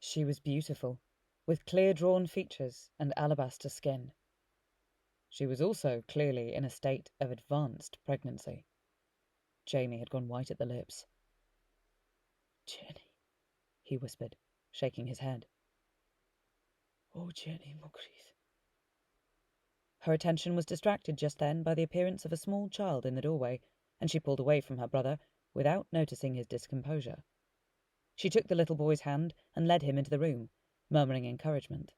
She was beautiful, with clear-drawn features and alabaster skin. She was also clearly in a state of advanced pregnancy. Jamie had gone white at the lips. "Jenny," he whispered, shaking his head. "Oh, Jenny Moncrief." Her attention was distracted just then by the appearance of a small child in the doorway, and she pulled away from her brother without noticing his discomposure. She took the little boy's hand and led him into the room, murmuring encouragement.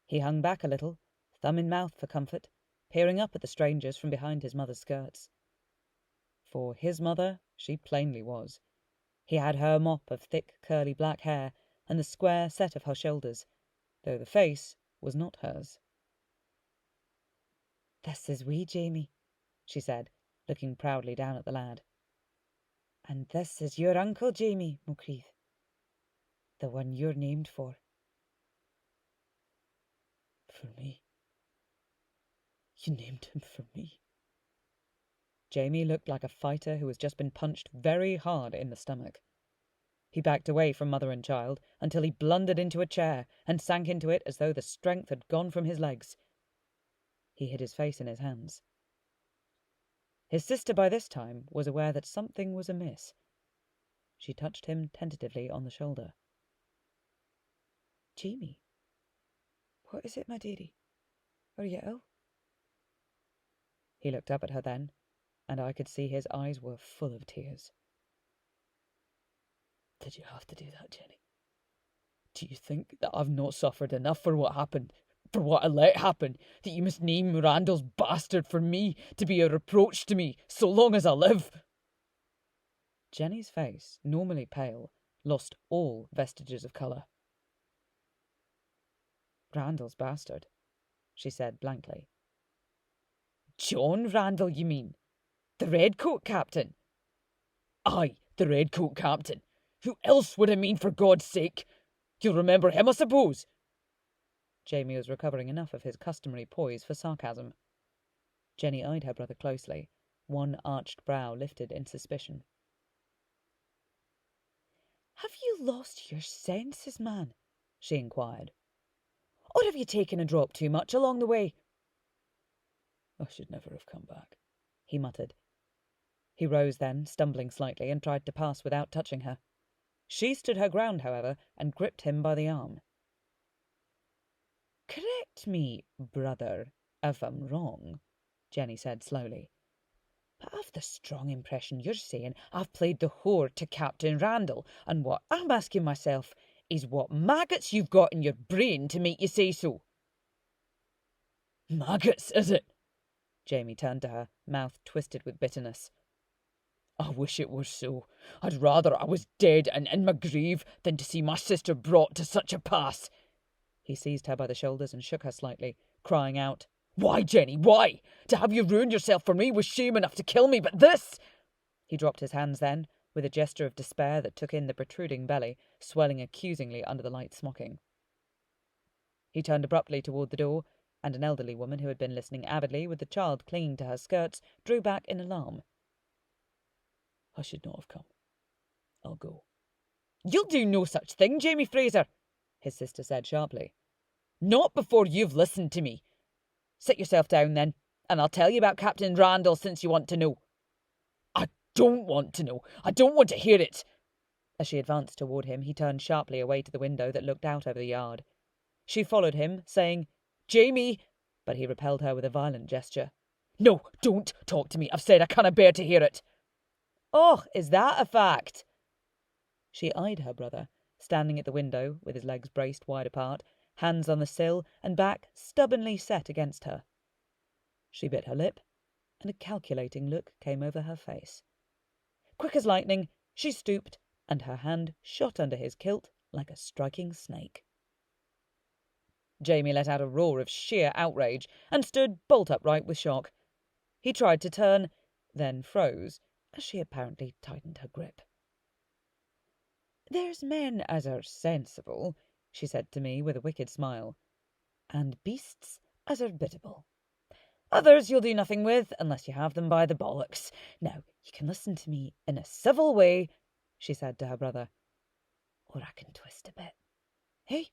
He hung back a little, thumb in mouth for comfort, peering up at the strangers from behind his mother's skirts. For his mother she plainly was. He had her mop of thick, curly black hair and the square set of her shoulders, though the face was not hers. "This is wee Jamie," she said, looking proudly down at the lad. "And this is your uncle Jamie, Moncrief, the one you're named for." "For me? You named him for me?" Jamie looked like a fighter who has just been punched very hard in the stomach. He backed away from mother and child until he blundered into a chair and sank into it as though the strength had gone from his legs. He hid his face in his hands. His sister by this time was aware that something was amiss. She touched him tentatively on the shoulder. "Jamie, what is it, my dearie? Are you ill?" He looked up at her then, and I could see his eyes were full of tears. "Did you have to do that, Jenny? Do you think that I've not suffered enough for what happened, for what I let happen, that you must name Randall's bastard for me to be a reproach to me so long as I live?" Jenny's face, normally pale, lost all vestiges of colour. "Randall's bastard," she said blankly. "John Randall, you mean? The Redcoat captain?" "Aye, the Redcoat captain. Who else would I mean, for God's sake? You'll remember him, I suppose?" Jamie was recovering enough of his customary poise for sarcasm. Jenny eyed her brother closely, one arched brow lifted in suspicion. "Have you lost your senses, man?" she inquired. "Or have you taken a drop too much along the way?" "I should never have come back," he muttered. He rose then, stumbling slightly, and tried to pass without touching her. She stood her ground, however, and gripped him by the arm. "Correct me, brother, if I'm wrong," Jenny said slowly, "but I've the strong impression you're saying I've played the whore to Captain Randall, and what I'm asking myself is what maggots you've got in your brain to make you say so." "Maggots, is it?" Jamie turned to her, mouth twisted with bitterness. "I wish it was so. I'd rather I was dead and in my grave than to see my sister brought to such a pass." He seized her by the shoulders and shook her slightly, crying out, "Why, Jenny, why? To have you ruined yourself for me was shame enough to kill me, but this—" He dropped his hands then, with a gesture of despair that took in the protruding belly, swelling accusingly under the light smocking. He turned abruptly toward the door, and an elderly woman who had been listening avidly, with the child clinging to her skirts, drew back in alarm. "I should not have come. I'll go." "You'll do no such thing, Jamie Fraser," his sister said sharply. "Not before you've listened to me. Sit yourself down, then, and I'll tell you about Captain Randall, since you want to know." "I don't want to know. I don't want to hear it." As she advanced toward him, he turned sharply away to the window that looked out over the yard. She followed him, saying, "Jamie," but he repelled her with a violent gesture. "No, don't talk to me. I've said I canna bear to hear it." "Oh, is that a fact?" She eyed her brother, standing at the window with his legs braced wide apart, hands on the sill and back stubbornly set against her. She bit her lip, and a calculating look came over her face. Quick as lightning, she stooped, and her hand shot under his kilt like a striking snake. Jamie let out a roar of sheer outrage and stood bolt upright with shock. He tried to turn, then froze, as she apparently tightened her grip. "There's men as are sensible," she said to me with a wicked smile, "and beasts as are biddable. Others you'll do nothing with unless you have them by the bollocks. Now, you can listen to me in a civil way," she said to her brother, "or I can twist a bit." Hey,